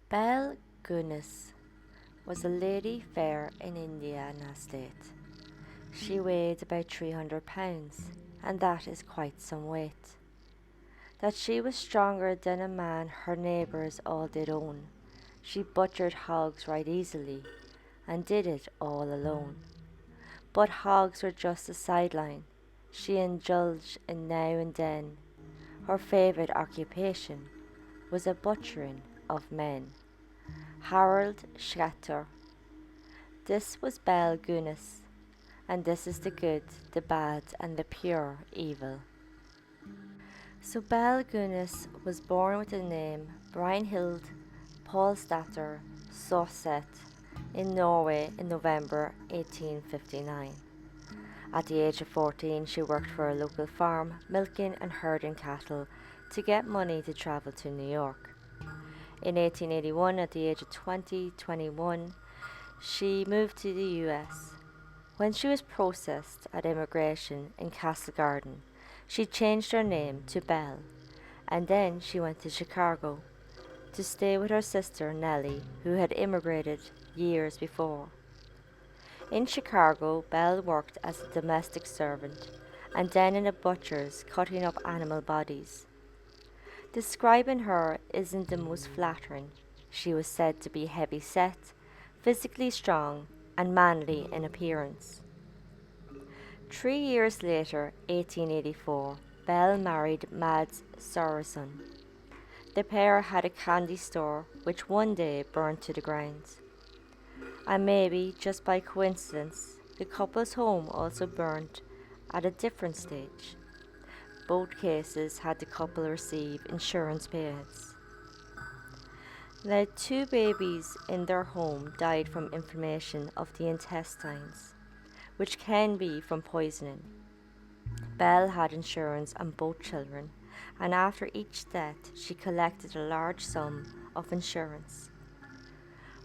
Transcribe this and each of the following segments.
Belle Gunness was a lady fair in Indiana State. She weighed about 300 pounds, and that is quite some weight. That she was stronger than a man her neighbours all did own. She butchered hogs right easily, and did it all alone. But hogs were just a sideline. She indulged in now and then. Her favourite occupation was a butchering of men. Harold Schachter. This was Belle Gunness, and this is the good, the bad, and the pure evil. So Belle Gunness was born with the name Brynhild Paulsdatter Sauset in Norway in November 1859. At the age of 14, she worked for a local farm, milking and herding cattle to get money to travel to New York. In 1881, at the age of 21, she moved to the US. When she was processed at immigration in Castle Garden, she changed her name to Belle, and then she went to Chicago to stay with her sister Nellie, who had immigrated years before. In Chicago, Belle worked as a domestic servant and then in a butcher's cutting up animal bodies. Describing her isn't the most flattering. She was said to be heavy-set, physically strong, and manly in appearance. 3 years later, 1884, Belle married Mads Sorensen. The pair had a candy store which one day burned to the ground. And maybe, just by coincidence, the couple's home also burned at a different stage. Both cases had the couple receive insurance payouts. Now, 2 babies in their home died from inflammation of the intestines, which can be from poisoning. Belle had insurance on both children, and after each death, she collected a large sum of insurance.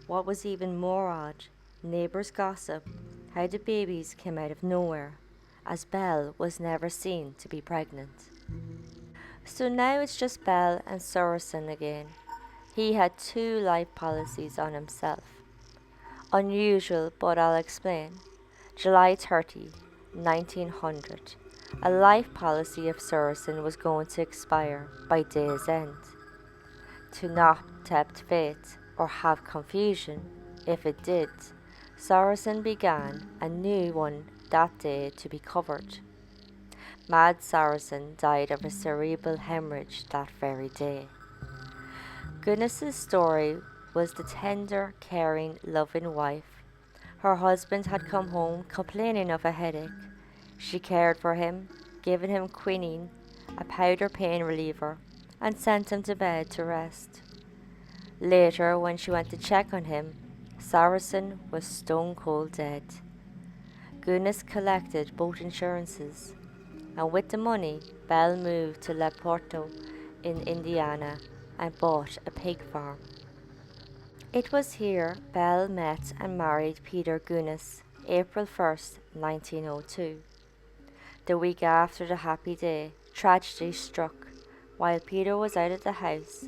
What was even more odd, neighbours gossip how the babies came out of nowhere, as Belle was never seen to be pregnant. So now it's just Belle and Sorensen again. He had 2 life policies on himself. Unusual, but I'll explain. July 30, 1900. A life policy of Sorensen was going to expire by day's end. To not tempt fate or have confusion, if it did, Sorensen began a new one that day to be covered. Mads Sorensen died of a cerebral hemorrhage that very day. Gunness's story was the tender, caring, loving wife. Her husband had come home complaining of a headache. She cared for him, giving him quinine, a powder pain reliever, and sent him to bed to rest. Later, when she went to check on him, Sorensen was stone cold dead. Gunness collected both insurances, and with the money, Belle moved to Porte in Indiana and bought a pig farm. It was here Belle met and married Peter Gunness, April 1st, 1902. The week after the happy day, tragedy struck. While Peter was out of the house,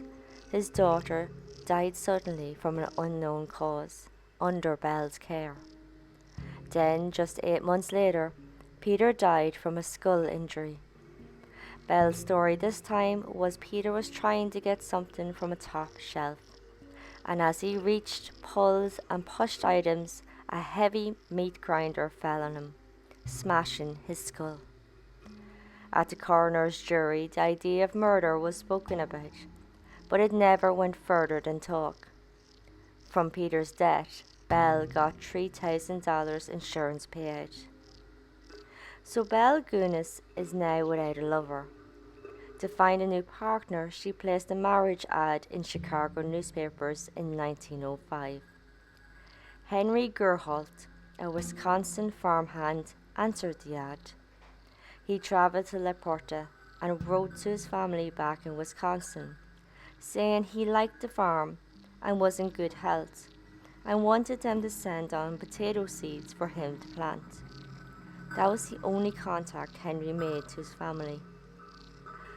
his daughter died suddenly from an unknown cause, under Belle's care. Then, just 8 months later, Peter died from a skull injury. Belle's story this time was Peter was trying to get something from a top shelf, and as he reached, pulled, and pushed items, a heavy meat grinder fell on him, smashing his skull. At the coroner's jury, the idea of murder was spoken about, but it never went further than talk. From Peter's death, Belle got $3,000 insurance payout. So Belle Gunness is now without a lover. To find a new partner, she placed a marriage ad in Chicago newspapers in 1905. Henry Gerholt, a Wisconsin farmhand, answered the ad. He traveled to Porte and wrote to his family back in Wisconsin, saying he liked the farm and was in good health, and wanted them to send on potato seeds for him to plant. That was the only contact Henry made to his family.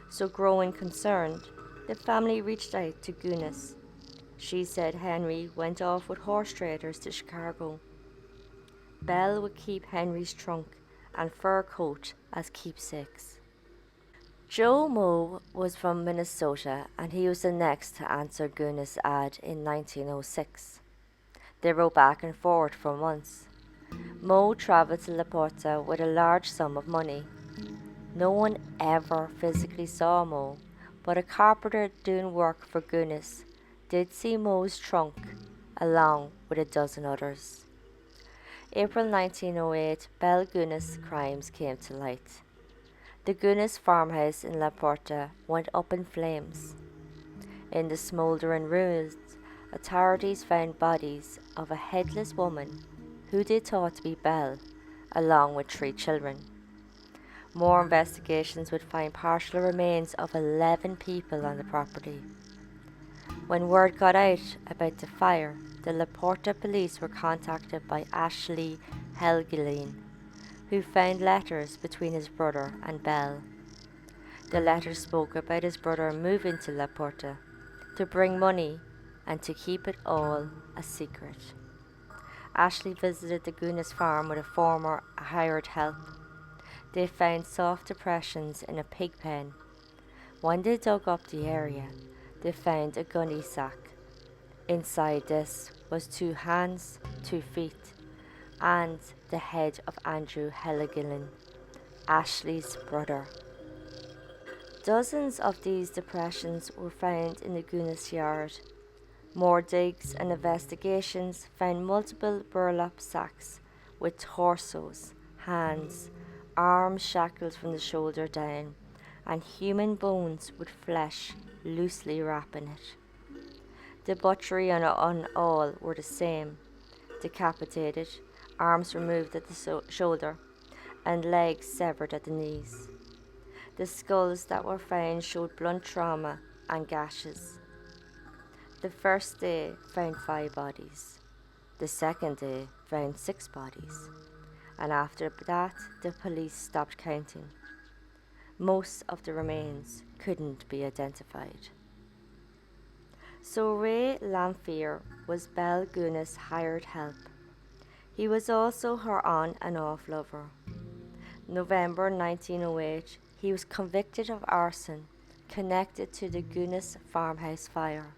So growing concerned, the family reached out to Gunness. She said Henry went off with horse traders to Chicago. Belle would keep Henry's trunk and fur coat as keepsakes. Joe Moe was from Minnesota, and he was the next to answer Gunness' ad in 1906. They wrote back and forth for months. Moe travelled to Porte with a large sum of money. No one ever physically saw Moe, but a carpenter doing work for Gunness did see Moe's trunk, along with a dozen others. April 1908, Belle Gunness' crimes came to light. The Gunness farmhouse in Porte went up in flames. In the smouldering ruins, authorities found bodies of a headless woman who they thought to be Belle, along with 3 children. More investigations would find partial remains of 11 people on the property. When word got out about the fire, the Porte police were contacted by Ashley Helgelien, who found letters between his brother and Belle. The letters spoke about his brother moving to Porte to bring money and to keep it all a secret. Ashley visited the Gunness farm with a former hired help. They found soft depressions in a pig pen. When they dug up the area, they found a gunny sack. Inside this was 2 hands, 2 feet, and the head of Andrew Helgelien, Ashley's brother. Dozens of these depressions were found in the Gunness yard. More digs and investigations found multiple burlap sacks with torsos, hands, arms shackled from the shoulder down, and human bones with flesh loosely wrapping it. The butchery on all were the same: decapitated, arms removed at the shoulder, and legs severed at the knees. The skulls that were found showed blunt trauma and gashes. The first day found 5 bodies. The second day found 6 bodies. And after that, the police stopped counting. Most of the remains couldn't be identified. So Ray Lamphere was Belle Gunness' hired help. He was also her on and off lover. November 1908, he was convicted of arson connected to the Gunness farmhouse fire.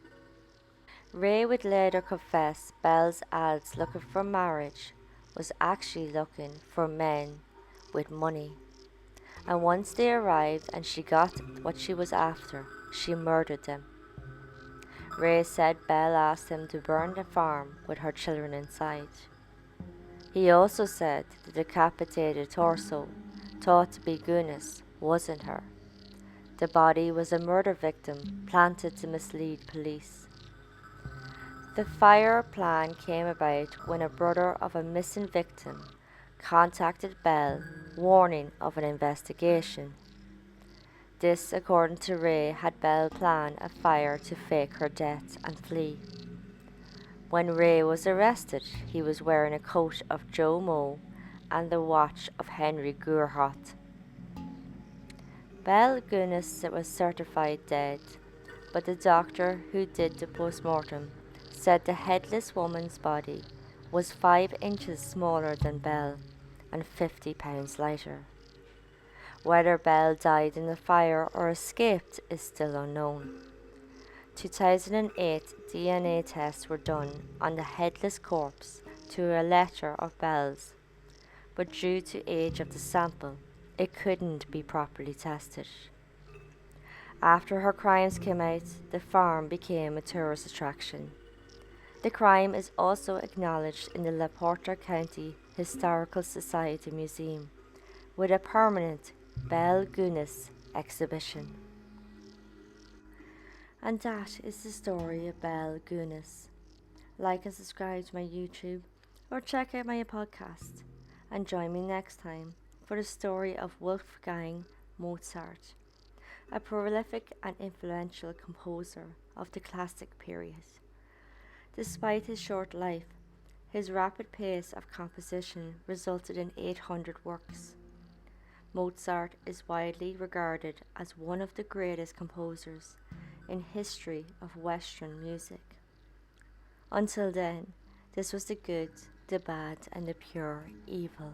Ray would later confess Belle's ads looking for marriage was actually looking for men with money. And once they arrived and she got what she was after, she murdered them. Ray said Belle asked him to burn the farm with her children inside. He also said the decapitated torso, thought to be Gunness, wasn't her. The body was a murder victim planted to mislead police. The fire plan came about when a brother of a missing victim contacted Belle, warning of an investigation. This, according to Ray, had Belle plan a fire to fake her death and flee. When Ray was arrested, he was wearing a coat of Joe Moe and the watch of Henry Gerholt. Belle Gunness was certified dead, but the doctor who did the post-mortem said the headless woman's body was 5 inches smaller than Belle and 50 pounds lighter. Whether Belle died in the fire or escaped is still unknown. 2008 DNA tests were done on the headless corpse to a letter of Belle's, but due to age of the sample, it couldn't be properly tested. After her crimes came out, the farm became a tourist attraction. The crime is also acknowledged in the Porte County Historical Society Museum with a permanent Belle Gunness exhibition. And that is the story of Belle Gunness. Like and subscribe to my YouTube or check out my podcast and join me next time for the story of Wolfgang Mozart, a prolific and influential composer of the classic period. Despite his short life, his rapid pace of composition resulted in 800 works. Mozart is widely regarded as one of the greatest composers in history of Western music. Until then, this was the good, the bad, and the pure evil.